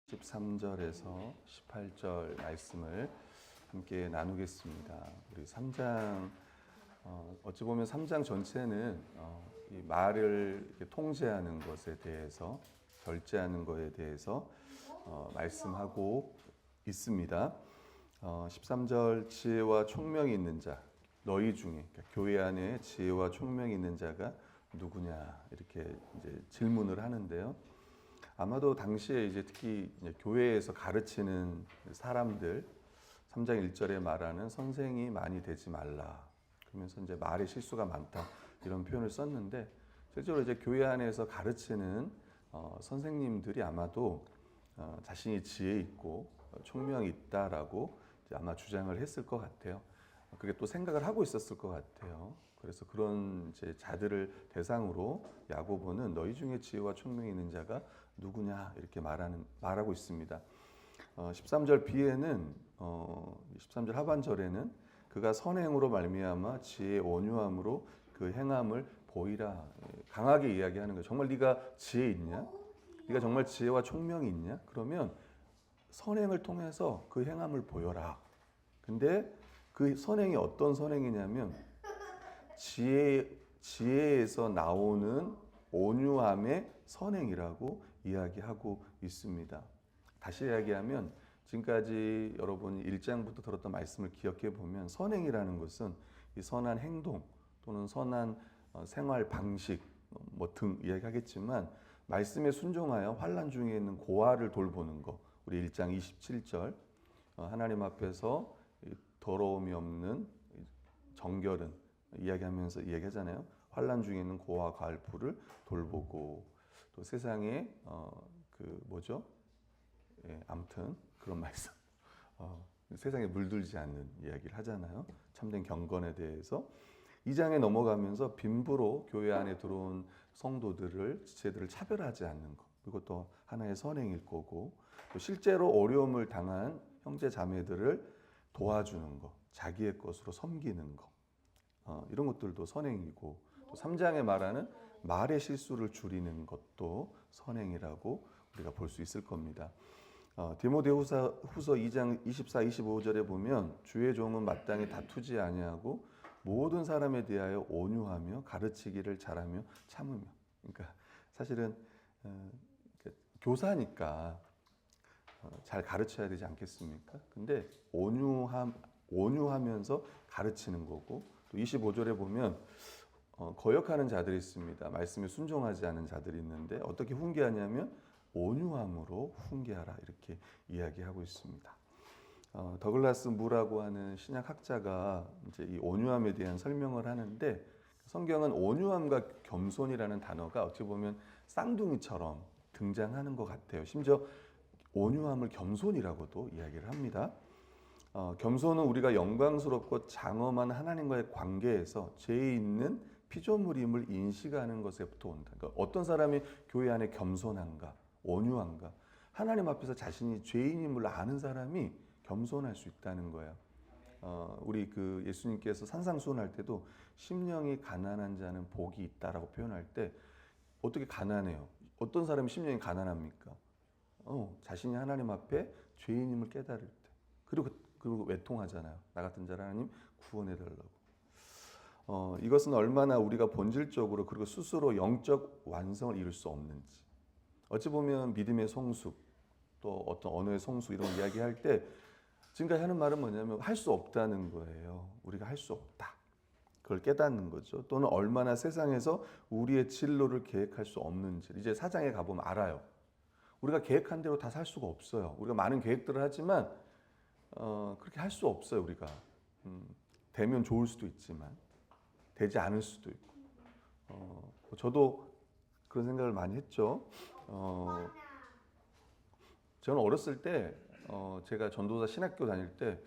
13절에서 18절 말씀을 함께 나누겠습니다. 우리 3장 어찌 보면 3장 전체는 이 말을 통제하는 것에 대해서 절제하는 것에 대해서 말씀하고 있습니다. 13절 지혜와 총명이 있는 자 너희 중에 그러니까 교회 안에 지혜와 총명이 있는 자가 누구냐 이렇게 이제 질문을 하는데요. 아마도 당시에 이제 특히 이제 교회에서 가르치는 사람들 3장 1절에 말하는 선생이 많이 되지 말라. 그러면서 이제 말에 실수가 많다. 이런 표현을 썼는데 실제로 이제 교회 안에서 가르치는 선생님들이 아마도 자신이 지혜 있고 총명이 있다라고 아마 주장을 했을 것 같아요. 그게 또 생각을 하고 있었을 것 같아요. 그래서 그런 이제 자들을 대상으로 야고보는 너희 중에 지혜와 총명이 있는 자가 누구냐 이렇게 말하고 있습니다. 13절 뒤에는 13절 하반절에는 그가 선행으로 말미암아 지혜의 온유함으로 그 행함을 보이라 강하게 이야기하는 거예요. 정말 네가 지혜 있냐? 네가 정말 지혜와 총명이 있냐? 그러면 선행을 통해서 그 행함을 보여라. 근데 그 선행이 어떤 선행이냐면 지혜에서 나오는 온유함의 선행이라고 이야기하고 있습니다. 다시 이야기하면 지금까지 여러분이 1장부터 들었던 말씀을 기억해 보면 선행이라는 것은 이 선한 행동 또는 선한 생활 방식 뭐 등 이야기하겠지만 말씀에 순종하여 환난 중에 있는 고아를 돌보는 거 우리 1장 27절 하나님 앞에서 더러움이 없는 정결은 이야기하면서 이야기하잖아요. 환난 중에 있는 고아 과일풀을 돌보고 또 세상에 그 뭐죠? 예, 아무튼 그런 말씀. 세상에 물들지 않는 이야기를 하잖아요. 참된 경건에 대해서 2장에 넘어가면서 빈부로 교회 안에 들어온 성도들을 지체들을 차별하지 않는 것. 이것도 하나의 선행일 거고 또 실제로 어려움을 당한 형제 자매들을 도와주는 것, 자기의 것으로 섬기는 것. 이런 것들도 선행이고 또 3장에 말하는 말의 실수를 줄이는 것도 선행이라고 우리가 볼 수 있을 겁니다. 디모데후서 2장 24, 25절에 보면 주의 종은 마땅히 다투지 아니하고 모든 사람에 대하여 온유하며 가르치기를 잘하며 참으며 그러니까 사실은 교사니까 잘 가르쳐야 되지 않겠습니까? 근데 온유하면서 가르치는 거고 또 25절에 보면 거역하는 자들이 있습니다. 말씀에 순종하지 않은 자들이 있는데 어떻게 훈계하냐면 온유함으로 훈계하라 이렇게 이야기하고 있습니다. 더글라스 무라고 하는 신약학자가 이제 이 온유함에 대한 설명을 하는데 성경은 온유함과 겸손이라는 단어가 어찌 보면 쌍둥이처럼 등장하는 것 같아요. 심지어 온유함을 겸손이라고도 이야기를 합니다. 겸손은 우리가 영광스럽고 장엄한 하나님과의 관계에서 죄 있는 피조물임을 인식하는 것에부터 온다. 그러니까 어떤 사람이 교회 안에 겸손한가, 온유한가, 하나님 앞에서 자신이 죄인임을 아는 사람이 겸손할 수 있다는 거예요. 우리 그 예수님께서 산상수훈할 때도 심령이 가난한 자는 복이 있다라고 표현할 때 어떻게 가난해요? 어떤 사람이 심령이 가난합니까? 자신이 하나님 앞에 죄인임을 깨달을 때. 그리고 외통하잖아요. 나 같은 자를 하나님 구원해 달라고. 이것은 얼마나 우리가 본질적으로 그리고 스스로 영적 완성을 이룰 수 없는지. 어찌 보면 믿음의 성숙, 또 어떤 언어의 성숙 이런 이야기할 때 지금까지 하는 말은 뭐냐면 할 수 없다는 거예요. 우리가 할 수 없다. 그걸 깨닫는 거죠. 또는 얼마나 세상에서 우리의 진로를 계획할 수 없는지. 이제 사장에 가보면 알아요. 우리가 계획한 대로 다 살 수가 없어요. 우리가 많은 계획들을 하지만 그렇게 할 수 없어요. 우리가 되면 좋을 수도 있지만 되지 않을 수도 있고 저도 그런 생각을 많이 했죠. 저는 어렸을 때 제가 전도사 신학교 다닐 때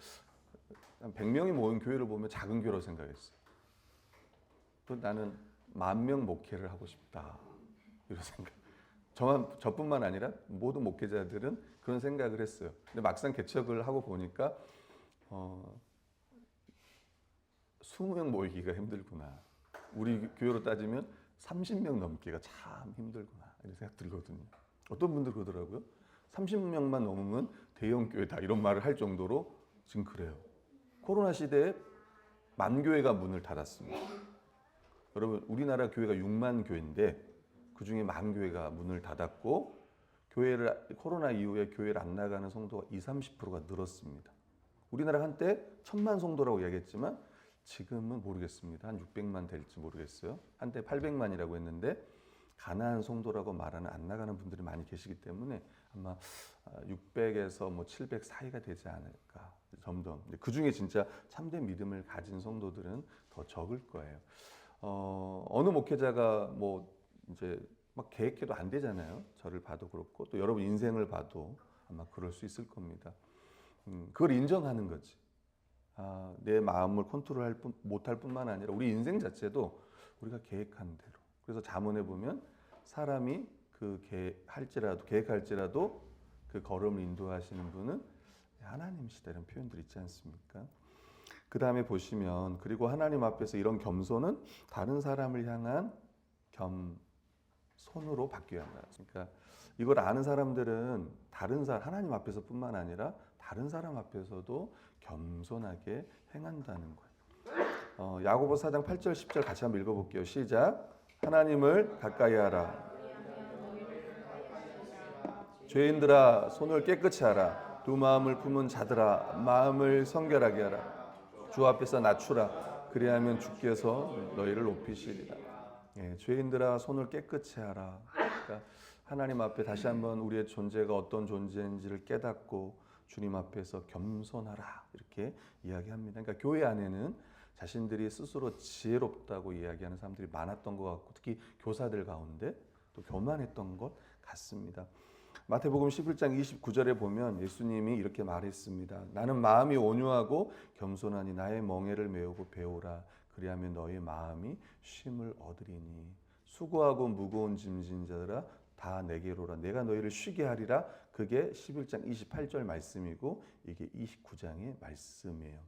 한 100명이 모인 교회를 보면 작은 교회라고 생각했어요. 또 나는 10,000명 목회를 하고 싶다 이런 생각. 저뿐만 아니라 모든 목회자들은 그런 생각을 했어요. 근데 막상 개척을 하고 보니까 20명 모이기가 힘들구나. 우리 교회로 따지면 30명 넘기가 참 힘들구나 이런 생각 들거든요. 어떤 분들 그러더라고요. 30명만 넘으면 대형 교회다 이런 말을 할 정도로 지금 그래요. 코로나 시대에 만 교회가 문을 닫았습니다. 여러분 우리나라 교회가 6만 교회인데 그중에 만 교회가 문을 닫았고 코로나 이후에 교회를 안 나가는 성도가 20-30%가 늘었습니다. 우리나라 한때 1000만 성도라고 이야기했지만 지금은 모르겠습니다. 한 600만 될지 모르겠어요. 한때 800만이라고 했는데 가난한 성도라고 말하는 안 나가는 분들이 많이 계시기 때문에 아마 600에서 뭐 700 사이가 되지 않을까. 점점 그 중에 진짜 참된 믿음을 가진 성도들은 더 적을 거예요. 어느 목회자가 뭐 이제 막 계획해도 안 되잖아요. 저를 봐도 그렇고 또 여러분 인생을 봐도 아마 그럴 수 있을 겁니다. 그걸 인정하는 거지. 내 마음을 컨트롤 못할 뿐만 아니라 우리 인생 자체도 우리가 계획한 대로. 그래서 잠언에 보면 사람이 계획할지라도 그 걸음을 인도하시는 분은 하나님이시다 이런 표현들이 있지 않습니까? 그 다음에 보시면 그리고 하나님 앞에서 이런 겸손은 다른 사람을 향한 겸손으로 바뀌어야 한다. 그러니까 이걸 아는 사람들은 하나님 앞에서뿐만 아니라 다른 사람 앞에서도 겸손하게 행한다는 거예요. 야고보 4장 8절 10절 같이 한번 읽어볼게요. 시작. 하나님을 가까이 하라. 죄인들아 손을 깨끗이 하라. 두 마음을 품은 자들아 마음을 성결하게 하라. 주 앞에서 낮추라. 그리하면 주께서 너희를 높이시리라. 죄인들아 손을 깨끗이 하라. 그러니까 하나님 앞에 다시 한번 우리의 존재가 어떤 존재인지를 깨닫고 주님 앞에서 겸손하라 이렇게 이야기합니다. 그러니까 교회 안에는 자신들이 스스로 지혜롭다고 이야기하는 사람들이 많았던 것 같고 특히 교사들 가운데 또 교만했던 것 같습니다. 마태복음 11장 29절에 보면 예수님이 이렇게 말했습니다. 나는 마음이 온유하고 겸손하니 나의 멍에를 메우고 배우라. 그리하면 너의 마음이 쉼을 얻으리니 수고하고 무거운 짐진 자들아 다 내게로 오라. 내가 너희를 쉬게 하리라. 그게 11장 28절 말씀이고 이게 29장의 말씀이에요.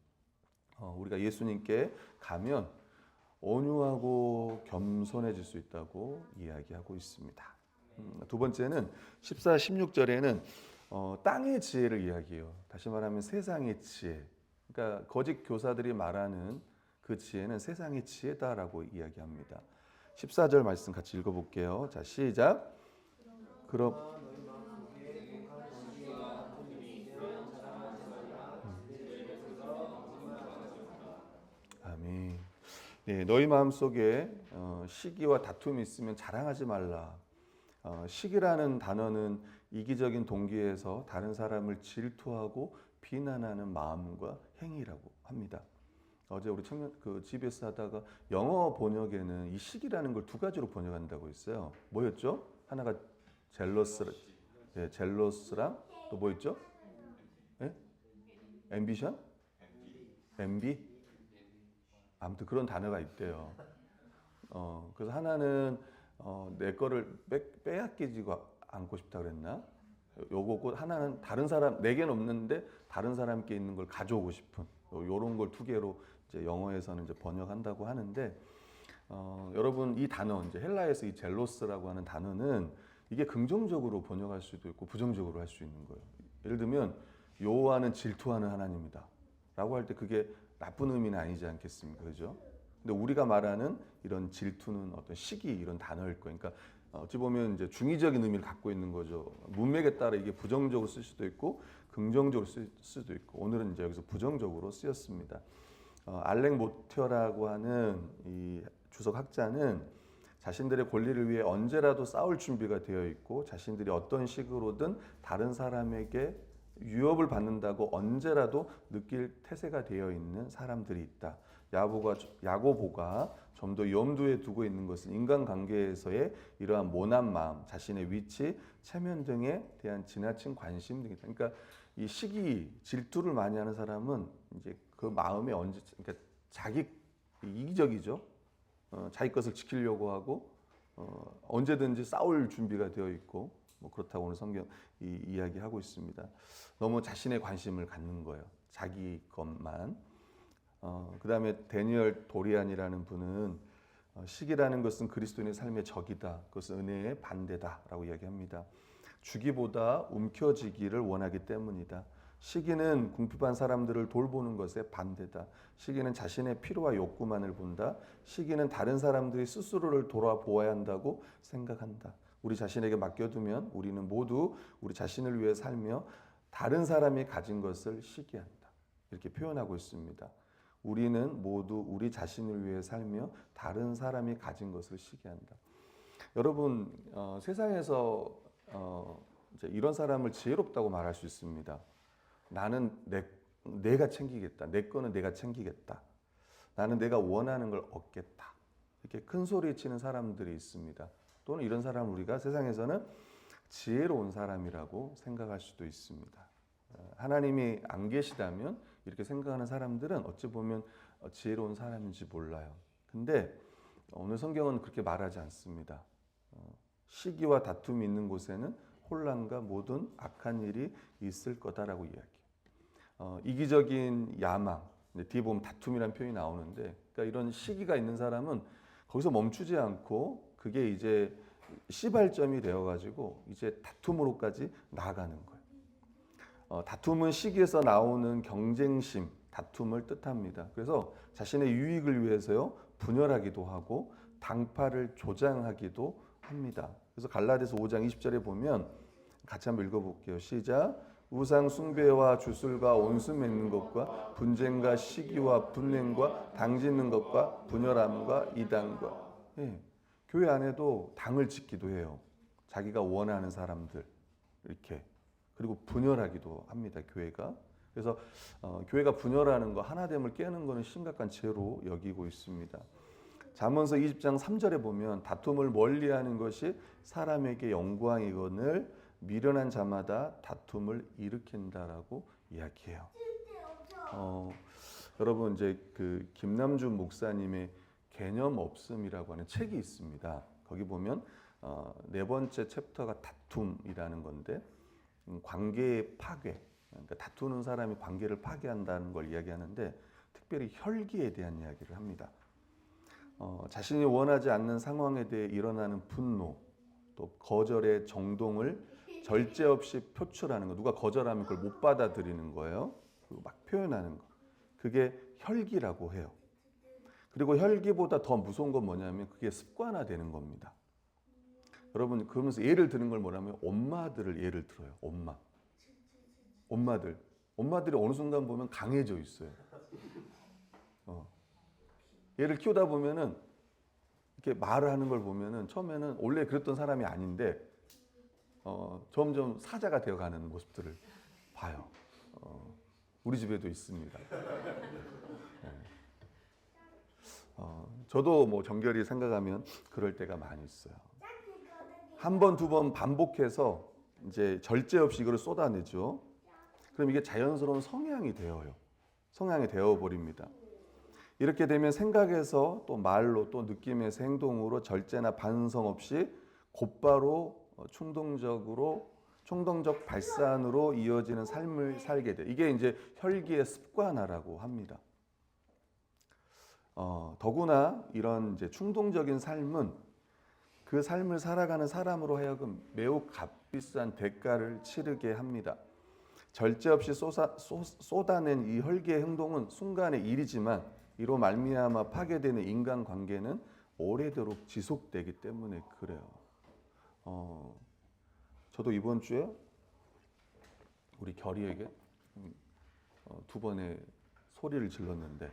우리가 예수님께 가면 온유하고 겸손해질 수 있다고 이야기하고 있습니다. 두 번째는 14, 16절에는 땅의 지혜를 이야기해요. 다시 말하면 세상의 지혜. 그러니까 거짓 교사들이 말하는 그 지혜는 세상의 지혜다라고 이야기합니다. 14절 말씀 같이 읽어볼게요. 자, 시작. 그럼 아멘. 네, 너희 마음속에 시기와 다툼이 있으면 자랑하지 말라. 시기라는 단어는 이기적인 동기에서 다른 사람을 질투하고 비난하는 마음과 행위라고 합니다. 어제 우리 GBS 하다가 영어 번역에는 이 시기라는 걸 두 가지로 번역한다고 했어요. 뭐였죠? 하나가 젤러스랑 또 뭐였죠? 앰비션? 엠비? 아무튼 그런 단어가 있대요. 그래서 하나는 내 거를 빼앗기지 않고 싶다 그랬나? 요거고 하나는 다른 사람 내게는 없는데 다른 사람께 있는 걸 가져오고 싶은 요런 걸 두 개로 이제 영어에서는 이제 번역한다고 하는데 여러분 이 단어 이제 헬라에서 이 젤로스라고 하는 단어는 이게 긍정적으로 번역할 수도 있고 부정적으로 할 수 있는 거예요. 예를 들면 여호와는 질투하는 하나님이다라고 할 때 그게 나쁜 의미는 아니지 않겠습니까, 그죠? 근데 우리가 말하는 이런 질투는 어떤 시기 이런 단어일 거예요. 그러니까 어찌 보면 이제 중의적인 의미를 갖고 있는 거죠. 문맥에 따라 이게 부정적으로 쓸 수도 있고 긍정적으로 쓸 수도 있고 오늘은 이제 여기서 부정적으로 쓰였습니다. 알렉 모티어라고 하는 이 주석 학자는 자신들의 권리를 위해 언제라도 싸울 준비가 되어 있고 자신들이 어떤 식으로든 다른 사람에게 위협을 받는다고 언제라도 느낄 태세가 되어 있는 사람들이 있다. 야고보가 좀 더 염두에 두고 있는 것은 인간관계에서의 이러한 모난 마음, 자신의 위치, 체면 등에 대한 지나친 관심 등이다. 그러니까 이 시기, 질투를 많이 하는 사람은 이제 그 마음에 그러니까 자기 이기적이죠. 자기 것을 지키려고 하고 언제든지 싸울 준비가 되어 있고 뭐 그렇다고 오늘 성경 이야기하고 있습니다. 너무 자신의 관심을 갖는 거예요. 자기 것만. 그 다음에 데니얼 도리안이라는 분은 시기라는 것은 그리스도인의 삶의 적이다. 그것은 은혜의 반대다라고 이야기합니다. 주기보다 움켜쥐기를 원하기 때문이다. 시기는 궁핍한 사람들을 돌보는 것에 반대다. 시기는 자신의 필요와 욕구만을 본다. 시기는 다른 사람들이 스스로를 돌아보아야 한다고 생각한다. 우리 자신에게 맡겨두면 우리는 모두 우리 자신을 위해 살며 다른 사람이 가진 것을 시기한다. 이렇게 표현하고 있습니다. 우리는 모두 우리 자신을 위해 살며 다른 사람이 가진 것을 시기한다. 여러분, 세상에서 이제 이런 사람을 지혜롭다고 말할 수 있습니다. 나는 내가 챙기겠다. 내 거는 내가 챙기겠다. 나는 내가 원하는 걸 얻겠다. 이렇게 큰 소리 치는 사람들이 있습니다. 또는 이런 사람을 우리가 세상에서는 지혜로운 사람이라고 생각할 수도 있습니다. 하나님이 안 계시다면 이렇게 생각하는 사람들은 어찌 보면 지혜로운 사람인지 몰라요. 근데 오늘 성경은 그렇게 말하지 않습니다. 시기와 다툼이 있는 곳에는 혼란과 모든 악한 일이 있을 거다라고 이야기해요. 이기적인 야망, 뒤에 보면 다툼이라는 표현이 나오는데, 그러니까 이런 시기가 있는 사람은 거기서 멈추지 않고 그게 이제 시발점이 되어가지고 이제 다툼으로까지 나아가는 거예요. 다툼은 시기에서 나오는 경쟁심, 다툼을 뜻합니다. 그래서 자신의 유익을 위해서요 분열하기도 하고 당파를 조장하기도 합니다. 그래서 갈라디아서 5장 20절에 보면 같이 한번 읽어볼게요. 시작. 우상 숭배와 주술과 온수 맺는 것과 분쟁과 시기와 분냄과 당짓는 것과 분열함과 이단과. 교회 안에도 당을 짓기도 해요. 자기가 원하는 사람들 이렇게. 그리고 분열하기도 합니다. 교회가. 그래서 교회가 분열하는 거, 하나됨을 깨는 거는 심각한 죄로 여기고 있습니다. 잠언서 20장 3절에 보면 다툼을 멀리하는 것이 사람에게 영광이거늘 미련한 자마다 다툼을 일으킨다라고 이야기해요. 여러분 이제 그 김남주 목사님의 개념 없음이라고 하는 책이 있습니다. 거기 보면 네 번째 챕터가 다툼이라는 건데 관계의 파괴, 그러니까 다투는 사람이 관계를 파괴한다는 걸 이야기하는데 특별히 혈기에 대한 이야기를 합니다. 자신이 원하지 않는 상황에 대해 일어나는 분노, 또 거절의 정동을 절제 없이 표출하는 거. 누가 거절하면 그걸 못 받아들이는 거예요. 그리고 막 표현하는 거. 그게 혈기라고 해요. 그리고 혈기보다 더 무서운 건 뭐냐면 그게 습관화되는 겁니다. 여러분 그러면서 예를 드는 걸 뭐냐면 엄마들을 예를 들어요. 엄마들이 어느 순간 보면 강해져 있어요. 얘를 키우다 보면은 이렇게 말을 하는 걸 보면은 처음에는 원래 그랬던 사람이 아닌데 점점 사자가 되어가는 모습들을 봐요. 우리 집에도 있습니다. 저도 뭐 정결히 생각하면 그럴 때가 많이 있어요. 한 번, 두 번 반복해서 이제 절제 없이 이걸 쏟아내죠. 그럼 이게 자연스러운 성향이 되어요. 성향이 되어 버립니다. 이렇게 되면 생각에서 또 말로 또 느낌에서 행동으로 절제나 반성 없이 곧바로 충동적 발산으로 이어지는 삶을 살게 돼. 이게 이제 혈기의 습관화라고 합니다. 더구나 이런 이제 충동적인 삶은 그 삶을 살아가는 사람으로 하여금 매우 값비싼 대가를 치르게 합니다. 절제 없이 쏟아낸 이 혈기의 행동은 순간의 일이지만 이로 말미암아 파괴되는 인간관계는 오래도록 지속되기 때문에 그래요. 저도 이번 주에 우리 결이에게 두 번의 소리를 질렀는데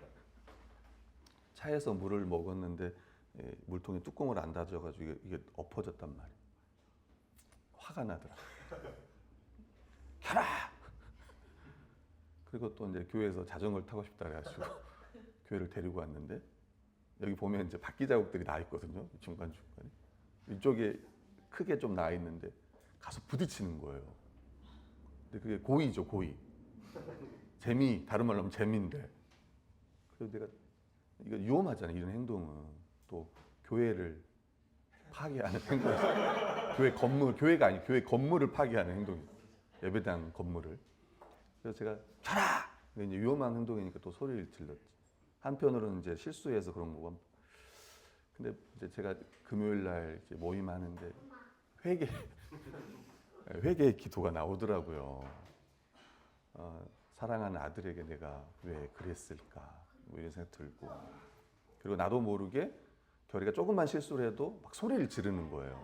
차에서 물을 먹었는데 물통에 뚜껑을 안 닫아가지고 이게 엎어졌단 말이에요. 화가 나더라. 결아! 그리고 또 이제 교회에서 자전거를 타고 싶다 그래가지고 교회를 데리고 왔는데 여기 보면 이제 바퀴 자국들이 나 있거든요. 중간중간에. 이쪽에 크게 좀 나 있는데 가서 부딪히는 거예요. 근데 그게 고의죠, 고의. 재미, 다른 말로 하면 재미인데. 그래서 내가 이거 위험하잖아요. 이런 행동은 또 교회를 파괴하는 행동. 교회가 아니고 교회 건물을 파괴하는 행동이에요. 예배당 건물을. 그래서 제가 켜라! 이제 위험한 행동이니까 또 소리를 질렀지. 한편으로는 이제 실수해서 그런 거고. 근데 이제 제가 금요일 날 이제 모임하는데 회개의 기도가 나오더라고요. 사랑하는 아들에게 내가 왜 그랬을까 뭐 이런 생각 들고, 그리고 나도 모르게 결이가 조금만 실수를 해도 막 소리를 지르는 거예요.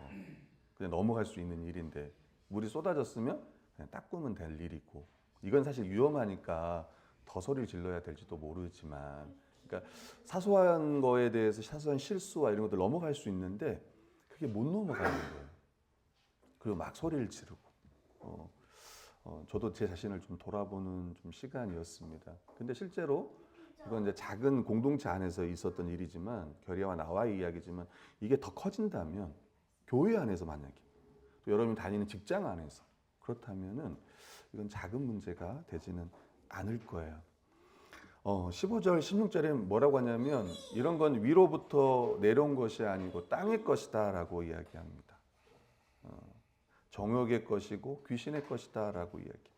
그냥 넘어갈 수 있는 일인데 물이 쏟아졌으면 그냥 닦으면 될 일이고, 이건 사실 위험하니까 더 소리를 질러야 될지도 모르지만, 그러니까 사소한 거에 대해서 사소한 실수와 이런 것들 넘어갈 수 있는데 그게 못 넘어가는 거예요. 그리고 막 소리를 지르고, 저도 제 자신을 좀 돌아보는 좀 시간이었습니다. 근데 실제로 이건 이제 작은 공동체 안에서 있었던 일이지만, 결의와 나와의 이야기지만, 이게 더 커진다면 교회 안에서 만약에 또 여러분이 다니는 직장 안에서 그렇다면은 이건 작은 문제가 되지는 않을 거예요. 15절, 16절에 뭐라고 하냐면, 이런 건 위로부터 내려온 것이 아니고 땅의 것이다 라고 이야기합니다. 정욕의 것이고 귀신의 것이다 라고 이야기.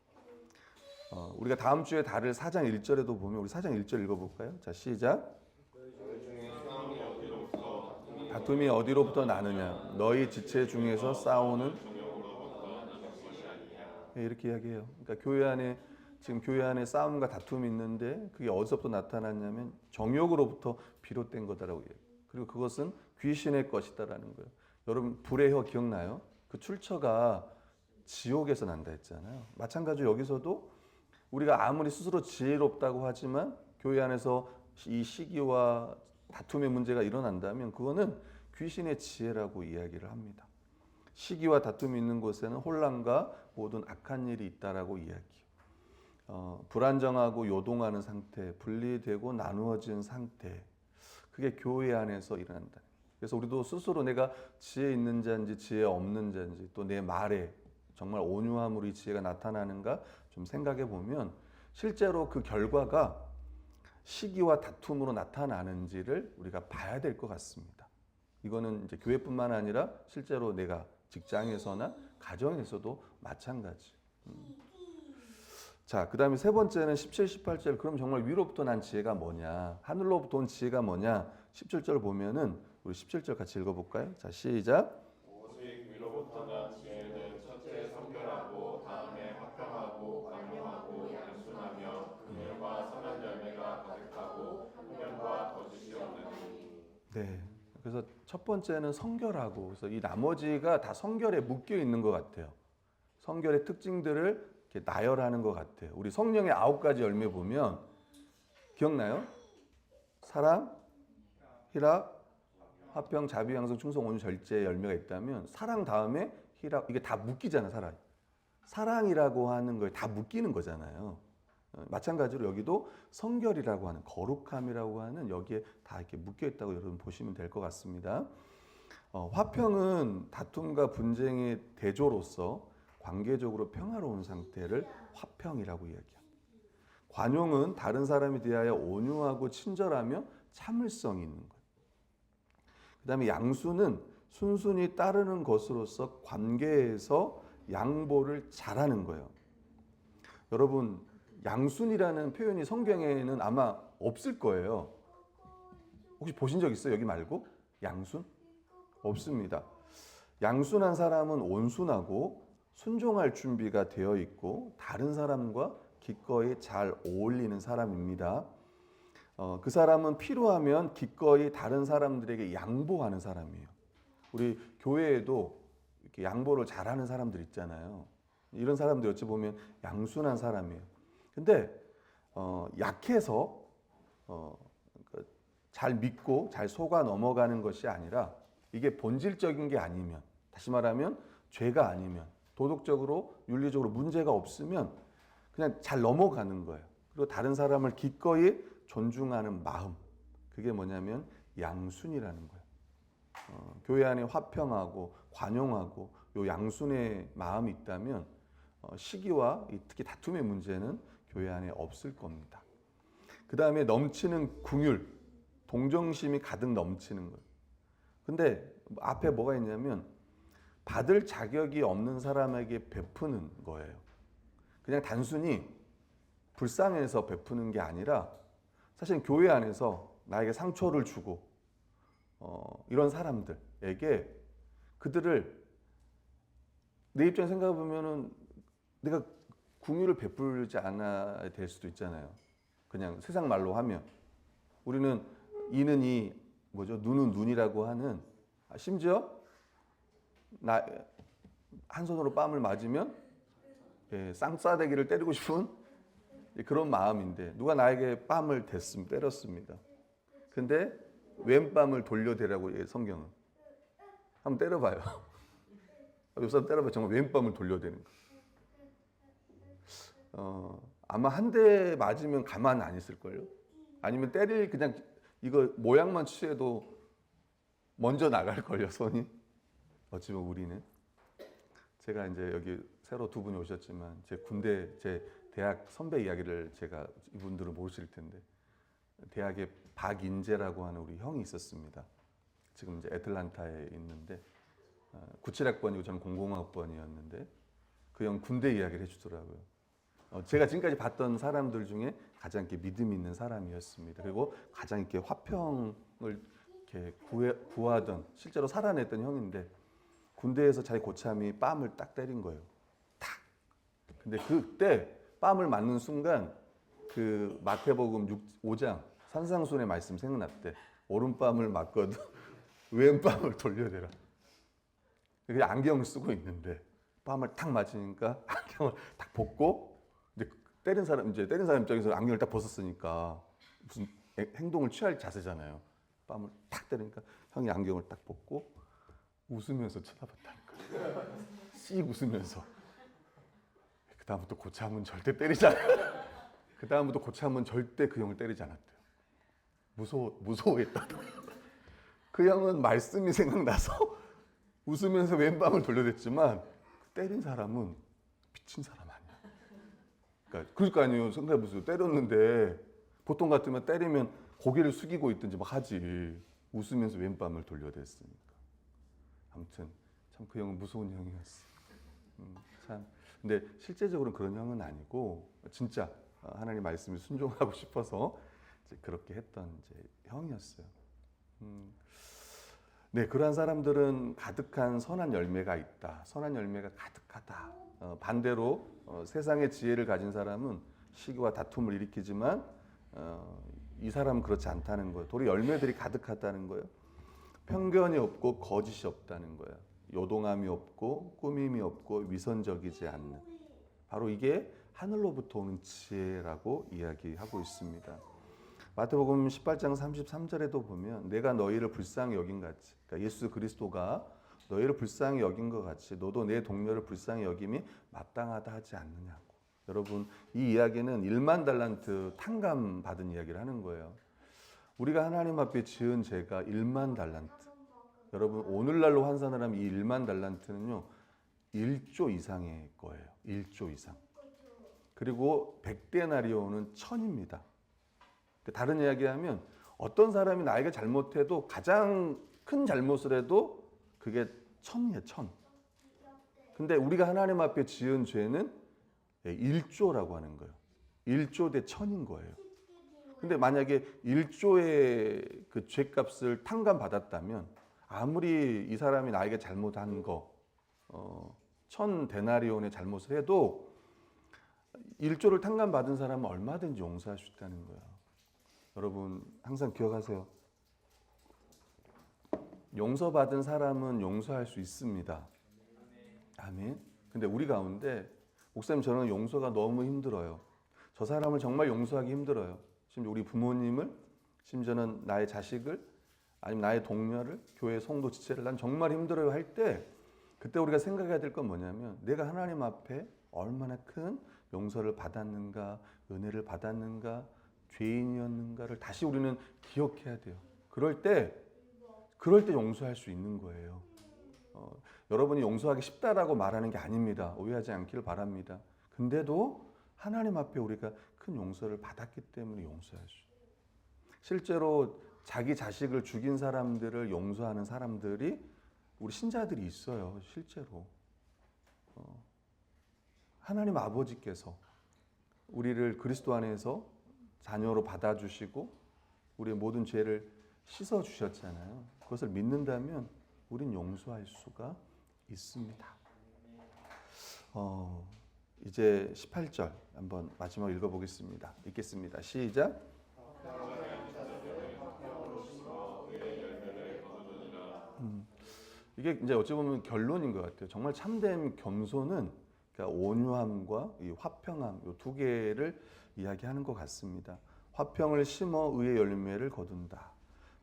우리가 다음 주에 다룰 4장 1절에도 보면, 우리 4장 1절 읽어볼까요? 자, 시작. 다툼이 어디로부터 나느냐? 너희 지체 중에서 싸우는, 이렇게 이야기해요. 그러니까 지금 교회 안에 싸움과 다툼이 있는데 그게 어디서부터 나타났냐면 정욕으로부터 비롯된 거다라고 얘기해요. 그리고 그것은 귀신의 것이다라는 거예요. 여러분 불의 혀 기억나요? 그 출처가 지옥에서 난다 했잖아요. 마찬가지로 여기서도 우리가 아무리 스스로 지혜롭다고 하지만 교회 안에서 이 시기와 다툼의 문제가 일어난다면 그거는 귀신의 지혜라고 이야기를 합니다. 시기와 다툼이 있는 곳에는 혼란과 모든 악한 일이 있다라고 이야기해요. 불안정하고 요동하는 상태, 분리되고 나누어진 상태, 그게 교회 안에서 일어난다. 그래서 우리도 스스로 내가 지혜 있는 자인지 지혜 없는 자인지, 또 내 말에 정말 온유함으로 이 지혜가 나타나는가 좀 생각해 보면 실제로 그 결과가 시기와 다툼으로 나타나는지를 우리가 봐야 될 것 같습니다. 이거는 이제 교회뿐만 아니라 실제로 내가 직장에서나 가정에서도 마찬가지. 자, 그 다음에 세 번째는 17, 18절. 그럼 정말 위로부터 난 지혜가 뭐냐? 하늘로부터 온 지혜가 뭐냐? 17절 보면은 우리 17절 같이 읽어볼까요? 자, 시작. 오직 위로부터 난 지혜는 첫째 성결하고 다음에 화평하고 관용하고 양순하며 긍휼과 선한 열매가 가득하고 흠령과 거짓이 없느니. 네. 그래서 첫 번째는 성결하고, 그래서 이 나머지가 다 성결에 묶여 있는 것 같아요. 성결의 특징들을 이렇게 나열하는 것 같아요. 우리 성령의 9가지 열매 보면 기억나요? 사랑, 희락, 화평, 자비, 양성, 충성, 온유, 절제 열매가 있다면 사랑 다음에 희락, 이게 다 묶이잖아. 사랑이라고 하는 거에 다 묶이는 거잖아요. 마찬가지로 여기도 성결이라고 하는, 거룩함이라고 하는, 여기에 다 이렇게 묶여 있다고 여러분 보시면 될 것 같습니다. 화평은 다툼과 분쟁의 대조로서 관계적으로 평화로운 상태를 화평이라고 이야기합니다. 관용은 다른 사람에 대하여 온유하고 친절하며 참을성이 있는 것. 그 다음에 양수는 순순히 따르는 것으로서 관계에서 양보를 잘하는 거예요. 여러분, 양순이라는 표현이 성경에는 아마 없을 거예요. 혹시 보신 적 있어요? 여기 말고? 양순? 없습니다. 양순한 사람은 온순하고 순종할 준비가 되어 있고 다른 사람과 기꺼이 잘 어울리는 사람입니다. 그 사람은 필요하면 기꺼이 다른 사람들에게 양보하는 사람이에요. 우리 교회에도 이렇게 양보를 잘하는 사람들 있잖아요. 이런 사람들 어찌 보면 양순한 사람이에요. 근데 약해서 잘 믿고 잘 속아 넘어가는 것이 아니라, 이게 본질적인 게 아니면, 다시 말하면 죄가 아니면, 도덕적으로 윤리적으로 문제가 없으면 그냥 잘 넘어가는 거예요. 그리고 다른 사람을 기꺼이 존중하는 마음, 그게 뭐냐면 양순이라는 거예요. 교회 안에 화평하고 관용하고 요 양순의 마음이 있다면 시기와 특히 다툼의 문제는 교회 안에 없을 겁니다. 그 다음에 넘치는 긍휼, 동정심이 가득 넘치는 거예요. 근데 앞에 뭐가 있냐면 받을 자격이 없는 사람에게 베푸는 거예요. 그냥 단순히 불쌍해서 베푸는 게 아니라, 사실 교회 안에서 나에게 상처를 주고 이런 사람들에게 그들을 내 입장에 생각해 보면은 내가 궁유를 베풀지 않아야 될 수도 있잖아요. 그냥 세상 말로 하면 우리는 이는 이 뭐죠? 눈은 눈이라고 하는 심지어 나 한 손으로 뺨을 맞으면 쌍싸대기를 때리고 싶은 그런 마음인데 누가 나에게 뺨을 때렸습니다. 근데 왼뺨을 돌려대라고 성경은 한번 때려봐요. 옆 사람 때려봐. 정말 왼뺨을 돌려대는 거. 아마 한 대 맞으면 가만 안 있을걸요. 아니면 때릴 그냥 이거 모양만 취해도 먼저 나갈걸요 손이. 어찌면 우리는 제가 이제 여기 새로 두 분이 오셨지만 제 군대 제 대학 선배 이야기를 제가 이분들은 모르실 텐데 대학에 박인재라고 하는 우리 형이 있었습니다. 지금 이제 애틀란타에 있는데 97학번이고 저는 00학번이었는데 그 형 군대 이야기를 해주더라고요. 제가 지금까지 봤던 사람들 중에 가장 이렇게 믿음 있는 사람이었습니다. 그리고 가장 이렇게 화평을 이렇게 구하던 실제로 살아냈던 형인데 군대에서 자기 고참이 뺨을 딱 때린 거예요. 탁. 근데 그때 뺨을 맞는 순간 그 마태복음 5장 산상순의 말씀 생각났대. 오른뺨을 맞거든 왼뺨을 돌려대라. 그게 안경을 쓰고 있는데 뺨을 탁 맞으니까 안경을 딱 벗고 이제 때린 사람 입장에서 안경을 딱 벗었으니까 무슨 행동을 취할 자세잖아요. 뺨을 탁 때리니까 형이 안경을 딱 벗고 웃으면서 쳐다봤다는 거예요. 씩 웃으면서. 그다음부터 고참은 절대 때리지 않았대요. 그다음부터 고참은 절대 그 형을 때리지 않았대요. 무서워했다고. 그 형은 말씀이 생각나서 웃으면서 왼방을 돌려댔지만 때린 사람은 미친 사람 아니야. 그럴 거 아니에요. 생각해보세요. 때렸는데 보통 같으면 때리면 고개를 숙이고 있든지 막 하지. 웃으면서 왼밤을 돌려댔으니까. 아무튼 참 그 형은 무서운 형이었어. 참. 근데 실제적으로는 그런 형은 아니고 진짜 하나님 말씀에 순종하고 싶어서 이제 그렇게 했던 이제 형이었어요. 네, 그러한 사람들은 가득한 선한 열매가 있다. 선한 열매가 가득하다. 반대로 세상의 지혜를 가진 사람은 시기와 다툼을 일으키지만 이 사람은 그렇지 않다는 거예요. 도리 열매들이 가득하다는 거예요. 편견이 없고 거짓이 없다는 거예요. 요동함이 없고 꾸밈이 없고 위선적이지 않는. 바로 이게 하늘로부터 오는 지혜라고 이야기하고 있습니다. 마태복음 18장 33절에도 보면 내가 너희를 불쌍히 여긴 같이, 그러니까 예수 그리스도가 너희를 불쌍히 여긴 것 같이 너도 내 동료를 불쌍히 여김이 마땅하다 하지 않느냐고. 여러분, 이 이야기는 1만 달란트 탕감 받은 이야기를 하는 거예요. 우리가 하나님 앞에 지은 죄가 1만 달란트. 여러분, 오늘날로 환산을 하면 이 1만 달란트는요 1조 이상의 거예요. 1조 이상. 그리고 100데나리온은 1000입니다. 다른 이야기하면 어떤 사람이 나에게 잘못해도 가장 큰 잘못을 해도 그게 1000이에요. 1000. 근데 우리가 하나님 앞에 지은 죄는 1조라고 하는 거예요. 1조 대 1000인 거예요. 근데 만약에 1조의 그 죄값을 탕감받았다면 아무리 이 사람이 나에게 잘못한 거 1000데나리온의 잘못을 해도 1조를 탕감받은 사람은 얼마든지 용서할 수 있다는 거예요. 여러분 항상 기억하세요. 용서받은 사람은 용서할 수 있습니다. 아멘. 근데 우리 가운데 목사님 저는 용서가 너무 힘들어요. 저 사람을 정말 용서하기 힘들어요. 심지어 우리 부모님을, 심지어는 나의 자식을, 아니면 나의 동료를, 교회 성도 지체를 난 정말 힘들어요 할 때 그때 우리가 생각해야 될 건 뭐냐면 내가 하나님 앞에 얼마나 큰 용서를 받았는가, 은혜를 받았는가, 죄인이었는가를 다시 우리는 기억해야 돼요. 그럴 때 용서할 수 있는 거예요. 여러분이 용서하기 쉽다라고 말하는 게 아닙니다. 오해하지 않기를 바랍니다. 근데도 하나님 앞에 우리가 큰 용서를 받았기 때문에 용서할 수 있어요. 실제로 자기 자식을 죽인 사람들을 용서하는 사람들이 우리 신자들이 있어요. 실제로. 하나님 아버지께서 우리를 그리스도 안에서 자녀로 받아주시고 우리의 모든 죄를 씻어주셨잖아요. 그것을 믿는다면 우린 용서할 수가 있습니다. 이제 18절 한번 마지막 읽어보겠습니다. 읽겠습니다. 시작. 이게 이제 어찌 보면 결론인 것 같아요. 정말 참된 겸손은 그러니까 온유함과 이 화평함 이 두 개를 이야기하는 것 같습니다. 화평을 심어 의의 열매를 거둔다.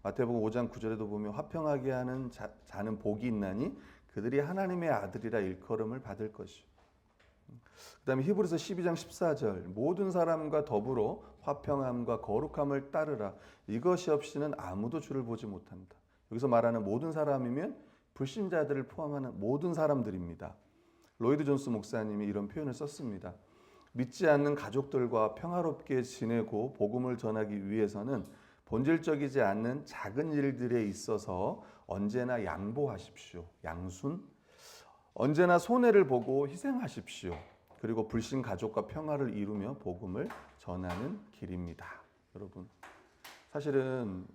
마태복음 5장 9절에도 보면 화평하게 하는 자는 복이 있나니 그들이 하나님의 아들이라 일컬음을 받을 것이요. 그다음에 히브리서 12장 14절 모든 사람과 더불어 화평함과 거룩함을 따르라. 이것이 없이는 아무도 주를 보지 못한다. 여기서 말하는 모든 사람이면 불신자들을 포함하는 모든 사람들입니다. 로이드 존스 목사님이 이런 표현을 썼습니다. 믿지 않는 가족들과 평화롭게 지내고 복음을 전하기 위해서는 본질적이지 않는 작은 일들에 있어서 언제나 양보하십시오. 양순. 언제나 손해를 보고 희생하십시오. 그리고 불신 가족과 평화를 이루며 복음을 전하는 길입니다. 여러분, 사실은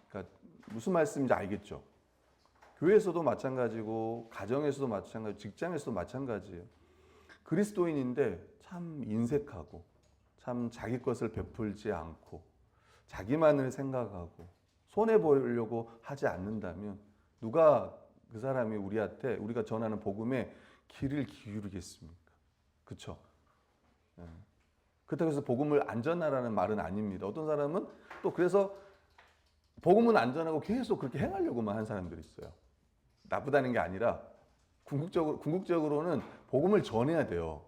그러니까 무슨 말씀인지 알겠죠? 교회에서도 마찬가지고 가정에서도 마찬가지고 직장에서도 마찬가지예요. 그리스도인인데 참 인색하고 참 자기 것을 베풀지 않고 자기만을 생각하고 손해 보려고 하지 않는다면 누가 그 사람이 우리한테 우리가 전하는 복음에 귀를 기울이겠습니까? 그렇죠? 그렇다고 해서 복음을 안 전하라는 말은 아닙니다. 어떤 사람은 또 그래서 복음은 안 전하고 계속 그렇게 행하려고만 한 사람들이 있어요. 나쁘다는 게 아니라 궁극적으로는 복음을 전해야 돼요.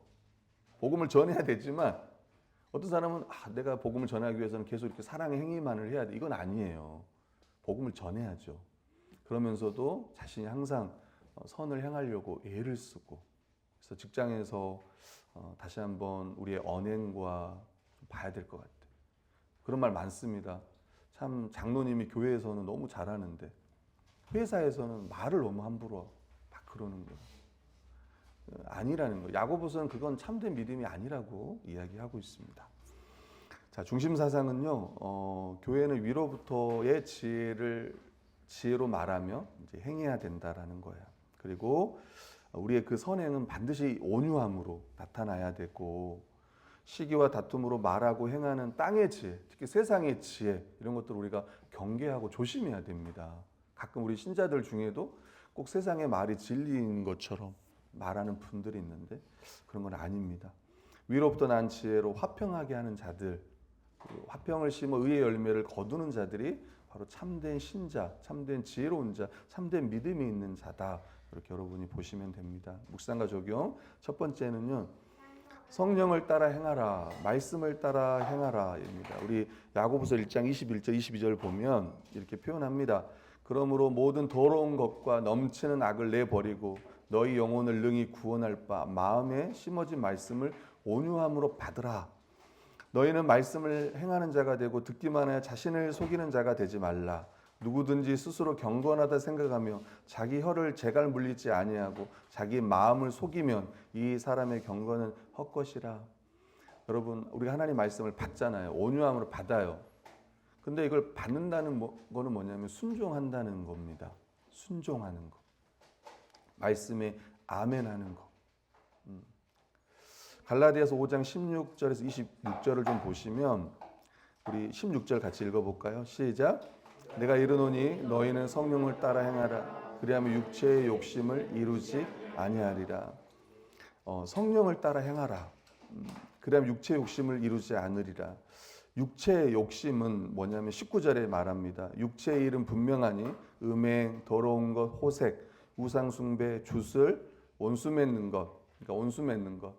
복음을 전해야 되지만 어떤 사람은 내가 복음을 전하기 위해서는 계속 이렇게 사랑의 행위만을 해야 돼. 이건 아니에요. 복음을 전해야죠. 그러면서도 자신이 항상 선을 행하려고 애를 쓰고 그래서 직장에서 다시 한번 우리의 언행과 좀 봐야 될 것 같아요. 그런 말 많습니다. 참 장로님이 교회에서는 너무 잘하는데 회사에서는 말을 너무 함부로 막 그러는 거예요. 아니라는 거예요. 야고보서는 그건 참된 믿음이 아니라고 이야기하고 있습니다. 자, 중심 사상은요. 교회는 위로부터의 지혜로 말하며 이제 행해야 된다라는 거예요. 그리고 우리의 그 선행은 반드시 온유함으로 나타나야 되고 시기와 다툼으로 말하고 행하는 땅의 지혜, 특히 세상의 지혜 이런 것들을 우리가 경계하고 조심해야 됩니다. 가끔 우리 신자들 중에도 꼭 세상의 말이 진리인 것처럼 말하는 분들이 있는데 그런 건 아닙니다. 위로부터 난 지혜로 화평하게 하는 자들, 화평을 심어 의의 열매를 거두는 자들이 바로 참된 신자, 참된 지혜로운 자, 참된 믿음이 있는 자다. 이렇게 여러분이 보시면 됩니다. 묵상과 적용. 첫 번째는요. 성령을 따라 행하라. 말씀을 따라 행하라입니다. 우리 야고보서 1장 21절 22절 보면 이렇게 표현합니다. 그러므로 모든 더러운 것과 넘치는 악을 내버리고 너희 영혼을 능히 구원할 바 마음에 심어진 말씀을 온유함으로 받으라. 너희는 말씀을 행하는 자가 되고 듣기만 하여 자신을 속이는 자가 되지 말라. 누구든지 스스로 경건하다 생각하며 자기 혀를 재갈 물리지 아니하고 자기 마음을 속이면 이 사람의 경건은 헛것이라. 여러분, 우리가 하나님 말씀을 받잖아요. 온유함으로 받아요. 근데 이걸 받는다는 거는 뭐냐면 순종한다는 겁니다. 순종하는 거. 말씀에 아멘하는 거. 갈라디아서 5장 16절에서 26절을 좀 보시면 우리 16절 같이 읽어볼까요? 시작. 내가 이르노니 너희는 성령을 따라 행하라. 그리하면 육체의 욕심을 이루지 아니하리라. 성령을 따라 행하라. 그리하면 육체의 욕심을 이루지 않으리라. 육체의 욕심은 뭐냐면 19절에 말합니다. 육체의 일은 분명하니 음행, 더러운 것, 호색, 우상 숭배, 주술, 원수 맺는 것. 그러니까 원수 맺는 것.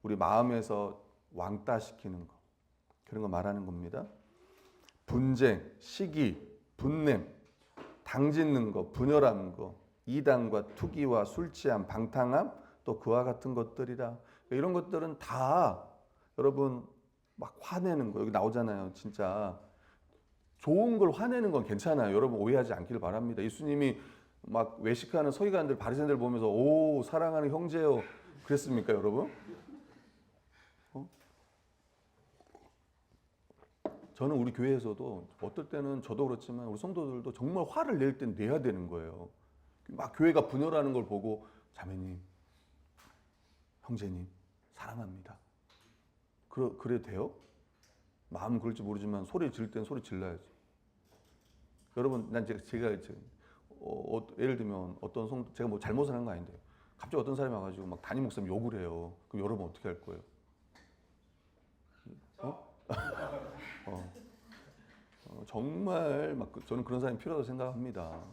우리 마음에서 왕따시키는 것. 그런 거 말하는 겁니다. 분쟁, 시기, 분냄, 당짓는 것, 분열하는 것, 이단과 투기와 술 취함, 방탕함, 또 그와 같은 것들이라. 이런 것들은 다 여러분 막 화내는 거 여기 나오잖아요. 진짜 좋은 걸 화내는 건 괜찮아요. 여러분 오해하지 않기를 바랍니다. 예수님이 막 외식하는 서기관들 바리새인들 보면서 오 사랑하는 형제요 그랬습니까, 여러분? 저는 우리 교회에서도 어떨 때는 저도 그렇지만 우리 성도들도 정말 화를 낼 땐 내야 되는 거예요. 막 교회가 분열하는 걸 보고 자매님, 형제님 사랑합니다. 그래도 돼요? 마음은 그럴지 모르지만 소리 지를 땐 소리 질러야지. 여러분, 난 제가 예를 들면 어떤 제가 뭐 잘못을 한 거 아닌데 갑자기 어떤 사람이 와가지고 막 담임 목사님 욕을 해요. 그럼 여러분 어떻게 할 거예요? 정말 저는 그런 사람이 필요하다고 생각합니다.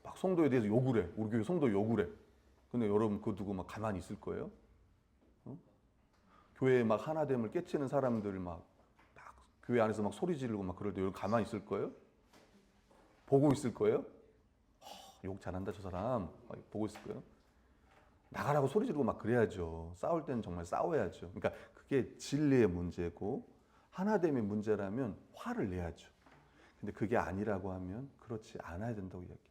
막 성도에 대해서 욕을 해. 우리 교회 성도 욕을 해. 근데 여러분 그거 두고 막 가만히 있을 거예요? 교회에 막 하나됨을 깨치는 사람들 막 교회 안에서 막 소리 지르고 막 그럴 때 여러분 가만히 있을 거예요? 보고 있을 거예요? 욕 잘한다 저 사람 보고 있을 거예요? 나가라고 소리 지르고 막 그래야죠. 싸울 때는 정말 싸워야죠. 그러니까 그게 진리의 문제고 하나됨의 문제라면 화를 내야죠. 근데 그게 아니라고 하면 그렇지 않아야 된다고 이야기해요.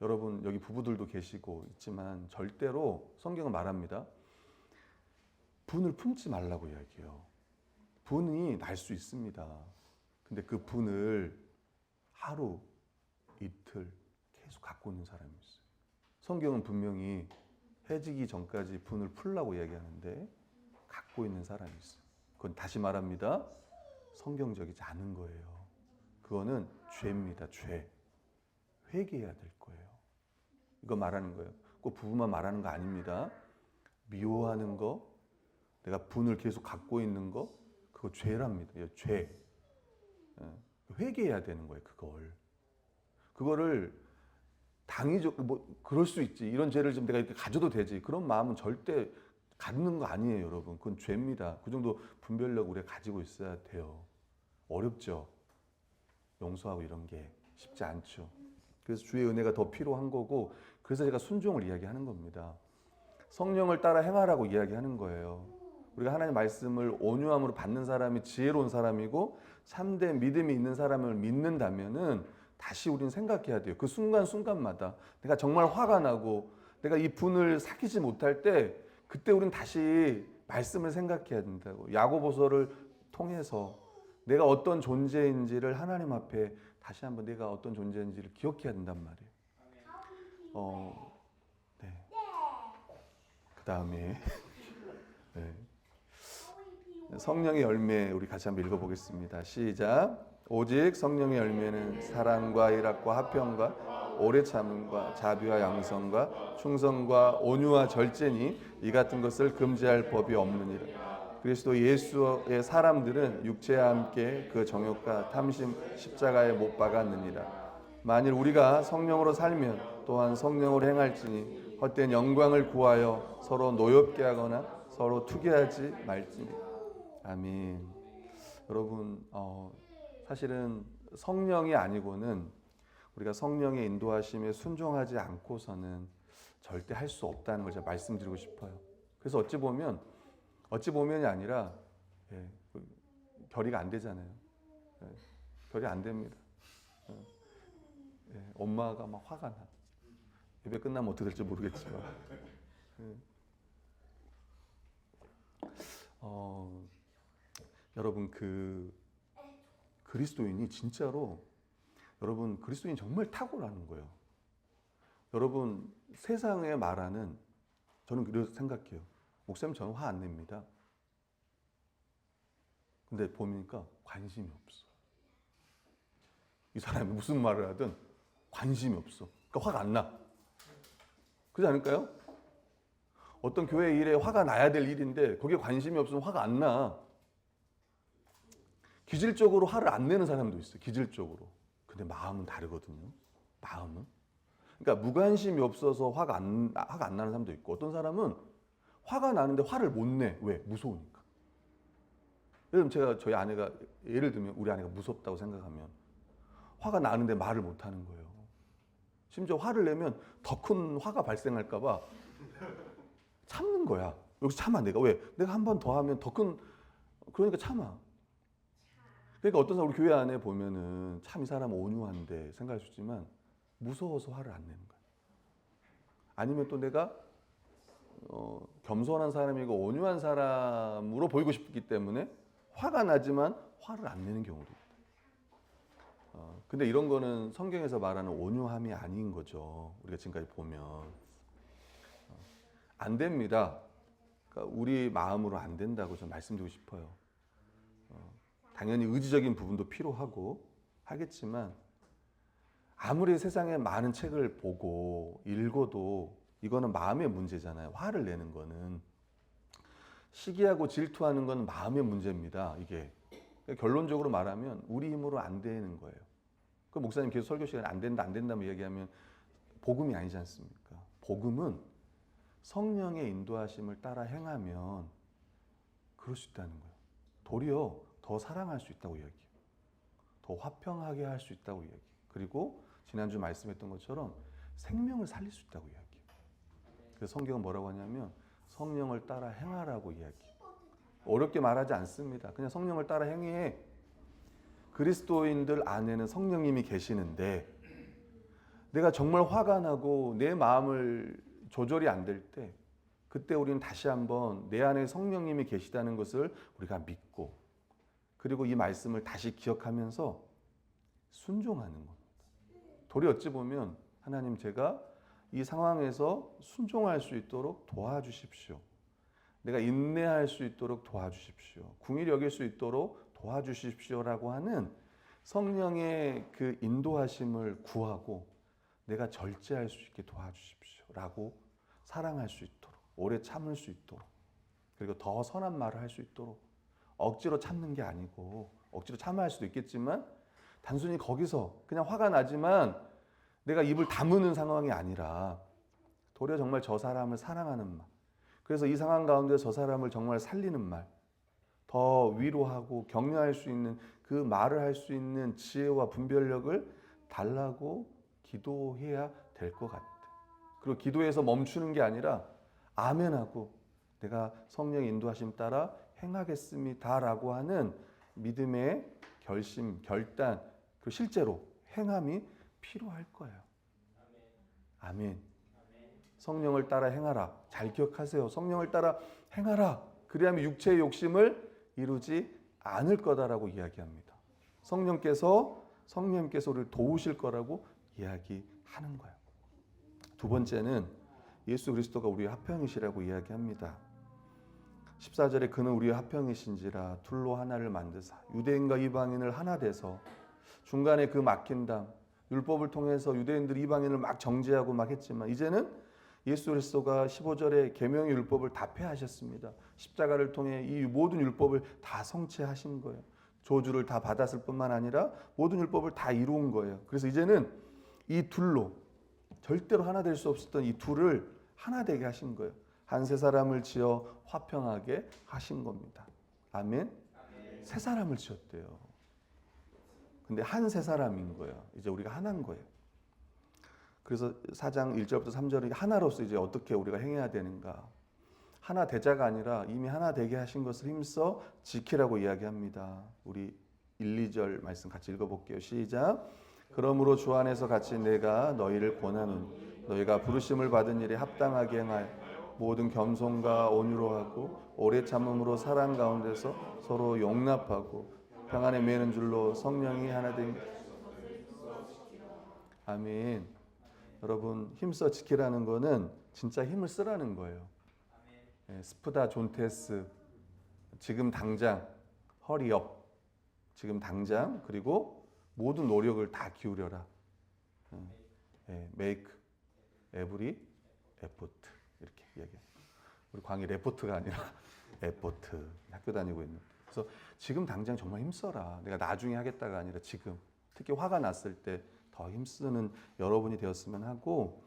여러분 여기 부부들도 계시고 있지만 절대로 성경은 말합니다. 분을 품지 말라고 이야기해요. 분이 날 수 있습니다. 근데 그 분을 하루, 이틀 계속 갖고 있는 사람이 있어요. 성경은 분명히 해지기 전까지 분을 풀라고 이야기하는데 갖고 있는 사람이 있어요. 그건 다시 말합니다. 성경적이지 않은 거예요. 그거는 죄입니다. 죄. 회개해야 될 거예요. 이거 말하는 거예요. 꼭 부부만 말하는 거 아닙니다. 미워하는 거, 내가 분을 계속 갖고 있는 거, 그거 죄랍니다. 죄. 회개해야 되는 거예요. 그거를 당위적 그럴 수 있지. 이런 죄를 좀 내가 이렇게 가져도 되지. 그런 마음은 절대 갖는 거 아니에요, 여러분. 그건 죄입니다. 그 정도 분별력 우리가 가지고 있어야 돼요. 어렵죠. 용서하고 이런 게 쉽지 않죠. 그래서 주의 은혜가 더 필요한 거고, 그래서 제가 순종을 이야기하는 겁니다. 성령을 따라 행하라고 이야기하는 거예요. 우리가 하나님의 말씀을 온유함으로 받는 사람이 지혜로운 사람이고 참된 믿음이 있는 사람을 믿는다면은 다시 우리는 생각해야 돼요. 그 순간순간마다 내가 정말 화가 나고 내가 이 분을 삭히지 못할 때 그때 우리는 다시 말씀을 생각해야 된다고. 야고보서를 통해서 내가 어떤 존재인지를 하나님 앞에 다시 한번 내가 어떤 존재인지를 기억해야 된단 말이에요. 네. 그 다음에 네. 성령의 열매 우리 같이 한번 읽어보겠습니다. 시작. 오직 성령의 열매는 사랑과 일합과 화평과 오래 참음과 자비와 양성과 충성과 온유와 절제니 이 같은 것을 금지할 법이 없느니라. 그리스도 예수의 사람들은 육체와 함께 그 정욕과 탐심 십자가에 못 박았느니라. 만일 우리가 성령으로 살면 또한 성령으로 행할지니 헛된 영광을 구하여 서로 노엽게 하거나 서로 투기하지 말지니. 아멘. 여러분 사실은 성령이 아니고는 우리가 성령의 인도하심에 순종하지 않고서는 절대 할 수 없다는 걸 제가 말씀드리고 싶어요. 그래서 어찌 보면이 아니라 결의가 안 되잖아요. 결의 안 됩니다. 엄마가 막 화가 나. 예배 끝나면 어떻게 될지 모르겠지만 여러분 그리스도인이 진짜로 여러분 그리스도인이 정말 탁월한 거예요. 여러분 세상에 말하는 저는 그래서 생각해요. 목사님 저는 화 안 냅니다. 근데 보니까 관심이 없어. 이 사람이 무슨 말을 하든 관심이 없어. 그러니까 화가 안 나. 그렇지 않을까요? 어떤 교회 일에 화가 나야 될 일인데 거기에 관심이 없으면 화가 안 나. 기질적으로 화를 안 내는 사람도 있어요. 기질적으로. 근데 마음은 다르거든요. 마음은. 그러니까 무관심이 없어서 화가 안 나는 사람도 있고 어떤 사람은 화가 나는데 화를 못 내. 왜? 무서우니까. 예를 들면 저희 아내가 예를 들면 우리 아내가 무섭다고 생각하면 화가 나는데 말을 못 하는 거예요. 심지어 화를 내면 더 큰 화가 발생할까 봐 참는 거야. 여기서 참아 내가. 왜? 내가 한 번 더 하면 더 큰 그러니까 참아. 그러니까 어떤 사람 우리 교회 안에 보면은 참 이 사람 온유한데 생각할 수 있지만 무서워서 화를 안 내는 거야. 아니면 또 내가 겸손한 사람이고 온유한 사람으로 보이고 싶기 때문에 화가 나지만 화를 안 내는 경우도 있다. 근데 이런 거는 성경에서 말하는 온유함이 아닌 거죠. 우리가 지금까지 보면 안 됩니다. 그러니까 우리 마음으로 안 된다고 좀 말씀드리고 싶어요. 당연히 의지적인 부분도 필요하고 하겠지만 아무리 세상에 많은 책을 보고 읽어도 이거는 마음의 문제잖아요. 화를 내는 거는 시기하고 질투하는 건 마음의 문제입니다. 이게 그러니까 결론적으로 말하면 우리 힘으로 안 되는 거예요. 그 목사님 계속 설교 시간에 안 된다 안 된다 얘기하면 복음이 아니지 않습니까? 복음은 성령의 인도하심을 따라 행하면 그럴 수 있다는 거예요. 도리어 더 사랑할 수 있다고 이야기해요. 더 화평하게 할 수 있다고 이야기해요. 그리고 지난주 말씀했던 것처럼 생명을 살릴 수 있다고 이야기해요. 그래서 성경은 뭐라고 하냐면 성령을 따라 행하라고 이야기해요. 어렵게 말하지 않습니다. 그냥 성령을 따라 행해. 그리스도인들 안에는 성령님이 계시는데 내가 정말 화가 나고 내 마음을 조절이 안 될 때 그때 우리는 다시 한번 내 안에 성령님이 계시다는 것을 우리가 믿고 그리고 이 말씀을 다시 기억하면서 순종하는 겁니다. 도리 어찌 보면 하나님 제가 이 상황에서 순종할 수 있도록 도와주십시오. 내가 인내할 수 있도록 도와주십시오. 궁일이 여길 수 있도록 도와주십시오라고 하는 성령의 그 인도하심을 구하고 내가 절제할 수 있게 도와주십시오라고 사랑할 수 있도록 오래 참을 수 있도록 그리고 더 선한 말을 할 수 있도록 억지로 참는 게 아니고 억지로 참아야 할 수도 있겠지만 단순히 거기서 그냥 화가 나지만 내가 입을 다무는 상황이 아니라 도리어 정말 저 사람을 사랑하는 말 그래서 이 상황 가운데 저 사람을 정말 살리는 말 더 위로하고 격려할 수 있는 그 말을 할 수 있는 지혜와 분별력을 달라고 기도해야 될 것 같아. 그리고 기도해서 멈추는 게 아니라 아멘하고 내가 성령의 인도하심 따라 행하겠습니다라고 하는 믿음의 결심, 결단, 그리고 실제로 행함이 필요할 거예요. 아멘. 성령을 따라 행하라. 잘 기억하세요. 성령을 따라 행하라. 그리하면 육체의 욕심을 이루지 않을 거다라고 이야기합니다. 성령님께서 우리를 도우실 거라고 이야기하는 거예요. 두 번째는 예수 그리스도가 우리의 화평이시라고 이야기합니다. 14절에 그는 우리의 화평이신지라 둘로 하나를 만드사 유대인과 이방인을 하나 돼서 중간에 그 막힌담 율법을 통해서 유대인들이 이방인을 막 정죄하고 막 했지만 이제는 예수 그리스도가 15절에 계명의 율법을 다 폐하셨습니다. 십자가를 통해 이 모든 율법을 다 성취하신 거예요. 저주를 다 받았을 뿐만 아니라 모든 율법을 다 이루은 거예요. 그래서 이제는 이 둘로 절대로 하나 될 수 없었던 이 둘을 하나 되게 하신 거예요. 한 세 사람을 지어 화평하게 하신 겁니다. 아멘. 세 사람을 지었대요. 근데 한 세 사람인 거예요. 이제 우리가 하나인 거예요. 그래서 4장 1절부터 3절이 하나로서 이제 어떻게 우리가 행해야 되는가. 하나 되자가 아니라 이미 하나 되게 하신 것을 힘써 지키라고 이야기합니다. 우리 1, 2절 말씀 같이 읽어볼게요. 시작. 그러므로 주 안에서 같이 내가 너희를 권하노니 너희가 부르심을 받은 일에 합당하게 행하여 모든 겸손과 온유로 하고 오래 참음으로 사랑 가운데서 서로 용납하고 평안에 매는 줄로 성령이 하나 된 아멘. 여러분 힘써 지키라는 거는 진짜 힘을 쓰라는 거예요. 스프다 존테스 지금 당장 허리업 지금 당장 그리고 모든 노력을 다 기울여라. make every effort 이렇게 이야기해요. 우리 광희 레포트가 아니라 에포트 학교 다니고 있는. 그래서 지금 당장 정말 힘써라. 내가 나중에 하겠다가 아니라 지금 특히 화가 났을 때 더 힘쓰는 여러분이 되었으면 하고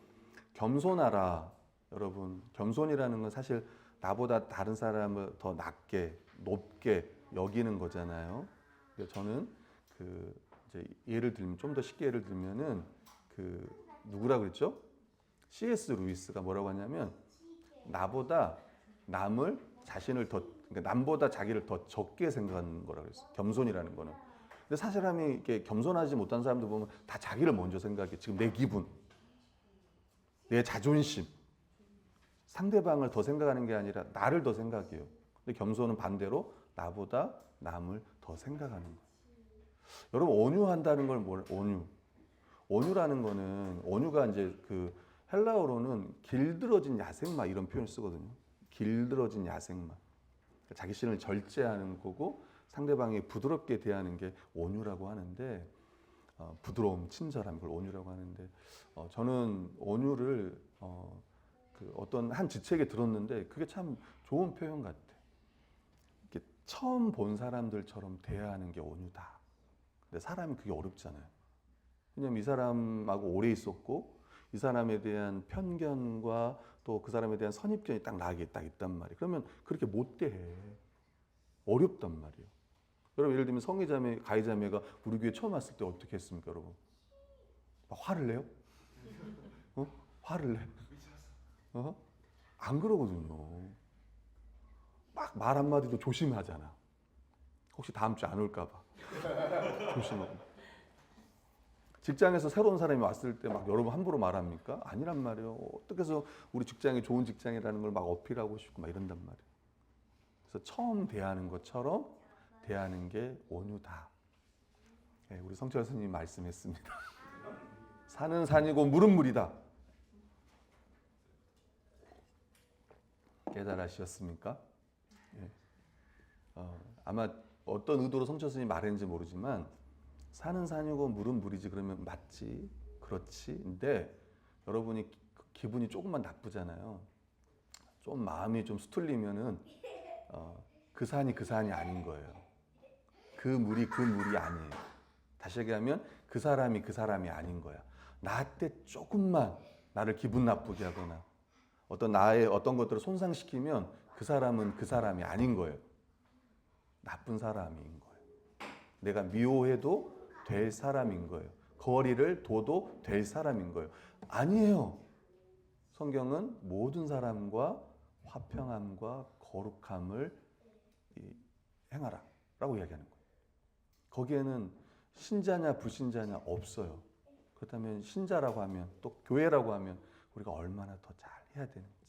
겸손하라. 여러분 겸손이라는 건 사실 나보다 다른 사람을 더 낮게 높게 여기는 거잖아요. 저는 이제 예를 들면 좀 더 쉽게 예를 들면은 누구라 그랬죠? C.S. 루이스가 뭐라고 하냐면 나보다 남을 자신을 더 그러니까 남보다 자기를 더 적게 생각하는 거라고 했어요. 겸손이라는 거는. 근데 사람이 이렇게 겸손하지 못한 사람들 보면 다 자기를 먼저 생각해. 지금 내 기분, 내 자존심, 상대방을 더 생각하는 게 아니라 나를 더 생각해요. 근데 겸손은 반대로 나보다 남을 더 생각하는 거예요. 여러분 온유한다는 걸 온유. 온유라는 거는 온유가 이제 그 헬라어로는 길들어진 야생마 이런 표현을 쓰거든요. 길들어진 야생마. 자기 신을 절제하는 거고 상대방이 부드럽게 대하는 게 온유라고 하는데 부드러움, 친절함 이걸 온유라고 하는데 저는 온유를 그 어떤 한 지책에 들었는데 그게 참 좋은 표현 같아. 이렇게 처음 본 사람들처럼 대하는 게 온유다. 근데 사람이 그게 어렵잖아요. 왜냐면 이 사람하고 오래 있었고 이 사람에 대한 편견과 또 그 사람에 대한 선입견이 딱 나게 딱 있단 말이에요. 그러면 그렇게 못 대해. 어렵단 말이에요. 여러분 예를 들면 성의자매, 가해자매가 우리 교회 처음 왔을 때 어떻게 했습니까, 여러분? 막 화를 내요? 화를 내? 안 그러거든요. 막 말 한마디도 조심하잖아. 혹시 다음 주에 안 올까 봐. 조심하고. 직장에서 새로운 사람이 왔을 때 막 여러분 함부로 말합니까? 아니란 말이에요. 어떻게 해서 우리 직장이 좋은 직장이라는 걸 막 어필하고 싶고 막 이런단 말이에요. 그래서 처음 대하는 것처럼 대하는 게 온유다. 네, 우리 성철 스님이 말씀했습니다. 산은 산이고 물은 물이다. 깨달으셨습니까? 네. 아마 어떤 의도로 성철 스님이 말했는지 모르지만 산은 산이고 물은 물이지 그러면 맞지, 그렇지. 근데 여러분이 기분이 조금만 나쁘잖아요. 좀 마음이 좀 수틀리면은 그 산이 그 산이 아닌 거예요. 그 물이 그 물이 아니에요. 다시 얘기하면 그 사람이 그 사람이 아닌 거야. 나한테 조금만 나를 기분 나쁘게 하거나 어떤 나의 어떤 것들을 손상시키면 그 사람은 그 사람이 아닌 거예요. 나쁜 사람인 거예요. 내가 미워해도 될 사람인 거예요. 거리를 둬도 될 사람인 거예요. 아니에요. 성경은 모든 사람과 화평함과 거룩함을 행하라 라고 이야기하는 거예요. 거기에는 신자냐 불신자냐 없어요. 그렇다면 신자라고 하면 또 교회라고 하면 우리가 얼마나 더 잘해야 되는지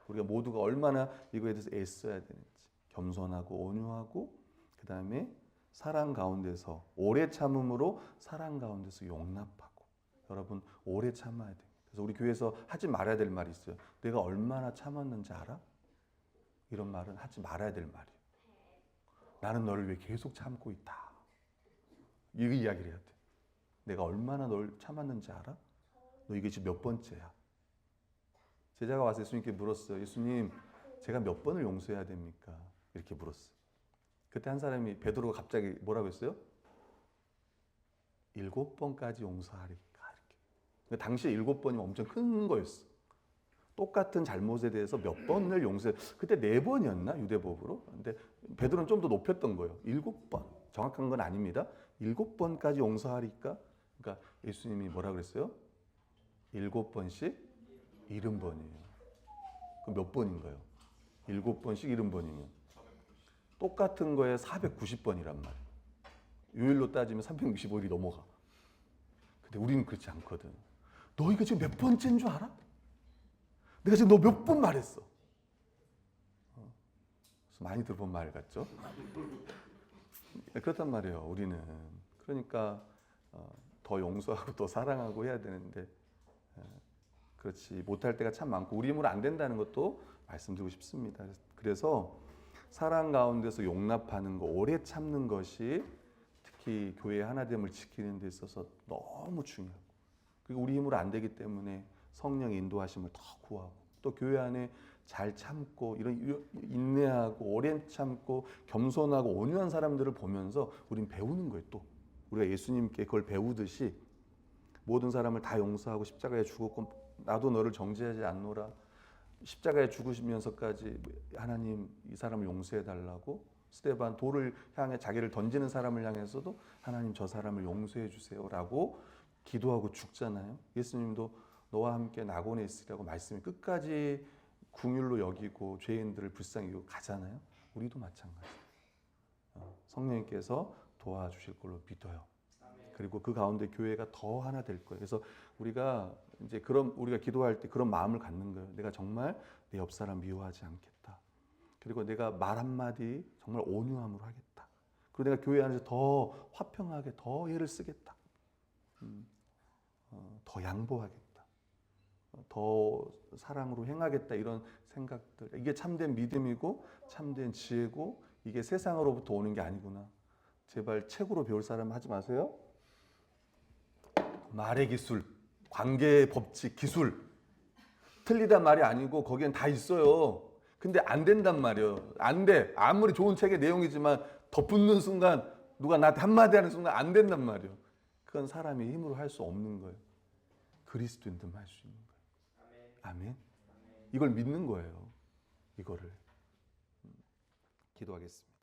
우리가 모두가 얼마나 이거에 대해서 애써야 되는지 겸손하고 온유하고 그 다음에 사랑 가운데서 오래 참음으로 사랑 가운데서 용납하고 여러분 오래 참아야 돼요. 그래서 우리 교회에서 하지 말아야 될 말이 있어요. 내가 얼마나 참았는지 알아? 이런 말은 하지 말아야 될 말이에요. 나는 너를 왜 계속 참고 있다. 이 이야기를 해야 돼. 내가 얼마나 널 참았는지 알아? 너 이게 지금 몇 번째야? 제자가 와서 예수님께 물었어요. 예수님, 제가 몇 번을 용서해야 됩니까? 이렇게 물었어요. 그때 한 사람이 베드로가 갑자기 뭐라고 했어요? 7번까지 용서하리까 이렇게. 당시에 7번이면 엄청 큰 거였어. 똑같은 잘못에 대해서 몇 번을 용서해. 그때 4번이었나 유대법으로? 근데 베드로는 좀 더 높였던 거예요. 7번. 정확한 건 아닙니다. 7번까지 용서하리까? 그러니까 예수님이 뭐라 그랬어요? 7번씩 70번이에요. 그럼 몇 번인가요? 7번씩 70번이면 똑같은 거에 490번이란 말이에요. 요일로 따지면 365일이 넘어가. 근데 우리는 그렇지 않거든. 너 이거 지금 몇 번째인 줄 알아? 내가 지금 너 몇 번 말했어. 많이 들어본 말 같죠? 그렇단 말이에요. 우리는. 그러니까 더 용서하고 더 사랑하고 해야 되는데 그렇지 못할 때가 참 많고 우리 힘으로 안 된다는 것도 말씀드리고 싶습니다. 그래서 사랑 가운데서 용납하는 거, 오래 참는 것이 특히 교회의 하나됨을 지키는 데 있어서 너무 중요하고 그리고 우리 힘으로 안 되기 때문에 성령의 인도하심을 더 구하고 또 교회 안에 잘 참고 이런 인내하고 오래 참고 겸손하고 온유한 사람들을 보면서 우린 배우는 거예요. 또 우리가 예수님께 그걸 배우듯이 모든 사람을 다 용서하고 십자가에 죽었고 나도 너를 정죄하지 않노라. 십자가에 죽으시면서까지 하나님 이 사람을 용서해 달라고 스데반 돌을 향해 자기를 던지는 사람을 향해서도 하나님 저 사람을 용서해 주세요라고 기도하고 죽잖아요. 예수님도 너와 함께 낙원에 있으라고 말씀이 끝까지 궁휼로 여기고 죄인들을 불쌍히 여기고 가잖아요. 우리도 마찬가지예요. 성령님께서 도와주실 걸로 믿어요. 그리고 그 가운데 교회가 더 하나 될 거예요. 그래서 우리가 이제 우리가 기도할 때 그런 마음을 갖는 거예요. 내가 정말 내 옆 사람 미워하지 않겠다. 그리고 내가 말 한마디 정말 온유함으로 하겠다. 그리고 내가 교회 안에서 더 화평하게 더 애를 쓰겠다. 더 양보하겠다. 더 사랑으로 행하겠다. 이런 생각들. 이게 참된 믿음이고 참된 지혜고 이게 세상으로부터 오는 게 아니구나. 제발 책으로 배울 사람 하지 마세요. 말의 기술, 관계의 법칙, 기술. 틀리단 말이 아니고 거기엔 다 있어요. 근데 안 된단 말이에요. 안 돼. 아무리 좋은 책의 내용이지만 덧붙는 순간 누가 나한테 한마디 하는 순간 안 된단 말이에요. 그건 사람의 힘으로 할 수 없는 거예요. 그리스도인들만 할 수 있는 거예요. 아멘. 이걸 믿는 거예요. 이거를. 기도하겠습니다.